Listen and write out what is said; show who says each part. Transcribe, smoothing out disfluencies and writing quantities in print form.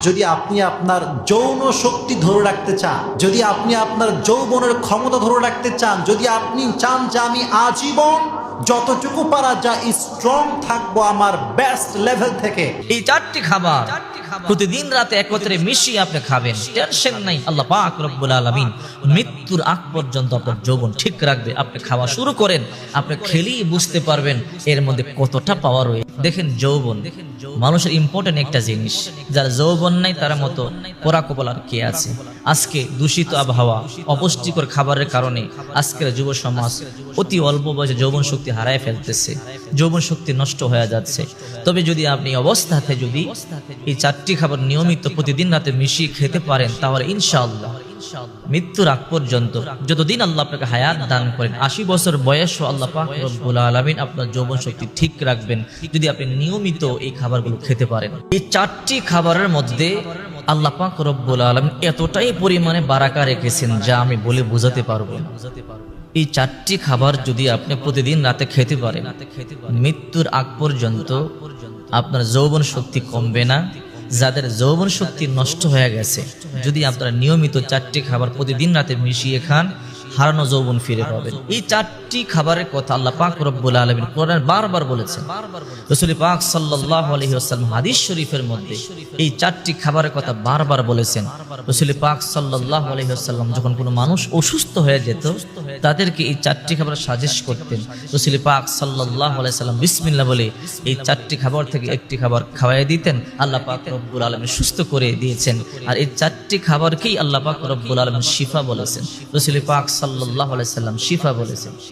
Speaker 1: যদি আপনি আপনার যৌন শক্তি ধরে রাখতে চান, যদি আপনি আপনার যৌবনের ক্ষমতা ধরে রাখতে চান, যদি আপনি চান যে আমি আজীবন যতটুকু পারা যায় স্ট্রং থাকবো আমার বেস্ট লেভেল থেকে,
Speaker 2: এই চারটি খাবার প্রতিদিন রাতে একত্রে মিশিয়ে আপনি খাবেন, টেনশন নাই। আল্লাহ পাক রব্বুল আলামিন মৃত্যুর আগ পর্যন্ত আপনার যৌবন ঠিক রাখবে। আপনি খাওয়া শুরু করেন, আপনি খেলেই বুঝতে পারবেন এর মধ্যে কতটা পাওয়ার রয়েছে। দেখেন যৌবন মানুষের ইম্পর্টেন্ট একটা জিনিস, যার যৌবন নাই তার মতো পোড়া কপাল আর কে আছে। আজকে দূষিত আবহাওয়া, অপুষ্টিকর খাবারের কারণে আজকের যুব সমাজ অতি অল্প বয়সে যৌবন শক্তি হারায় ফেলতেছে, যৌবন শক্তি নষ্ট হয়ে যাচ্ছে। তবে যদি আপনি অবস্থাতে যদি এই চারটি খাবার নিয়মিত প্রতিদিন রাতে মিশিয়ে খেতে পারেন, তাহলে ইনশাআল্লাহ মৃত্যুর আগ পর্যন্ত যতদিন আল্লাহ আপনাকে হায়াত দান করেন, 80 বছর বয়সও আল্লাহ পাক রব্বুল আলামিন আপনার যৌবন শক্তি ঠিক রাখবেন যদি আপনি নিয়মিত এই খাবারগুলো খেতে পারেন। এই চারটি খাবারের মধ্যে আল্লাহ পাক রব্বুল আলামিন এতটাই পরিমাণে বারাকা রেখেছেন যা আমি বলে বোঝাতে পারবো না। এই চারটি খাবার যদি আপনি প্রতিদিন রাতে খেতে পারেন, মৃত্যুর আগ পর্যন্ত আপনার যৌবন শক্তি কমবে না। যাদের যৌবন শক্তি নষ্ট হয়ে গেছে, যদি আপনারা নিয়মিত চারটি খাবার প্রতিদিন রাতে মিশিয়ে খান, হারানো যৌবন ফিরে পাবেন। এই চারটি খাবারের কথা আল্লাহ পাক রব্বুল আলামিন কোরআনে বারবার বলেছেন। রাসূল পাক সাল্লাল্লাহু আলাইহি ওয়াসাল্লাম হাদিস শরীফের মধ্যে এই চারটি খাবারের কথা বারবার বলেছেন। রাসূল পাক সাল্লাল্লাহু আলাইহি ওয়াসাল্লাম যখন কোনো মানুষ অসুস্থ হয়ে যেত, তাদেরকে এই চারটি খাবার সাজেস্ট করতেন। রাসূল পাক সাল্লাল্লাহু আলাইহি ওয়াসাল্লাম বিসমিল্লাহ বলে এই চারটি খাবার থেকে একটি খাবার খাওয়াই দিতেন। আল্লাহ পাক রব্বুল আলামিন সুস্থ করে দিয়েছেন। আর এই চারটি খাবারকেই আল্লাহ পাক রব্বুল আলামিন শিফা বলেছেন। রাসূল পাক সাল্লাল্লাহু আলাইহি ওয়াসাল্লাম শিফা বলেছেন।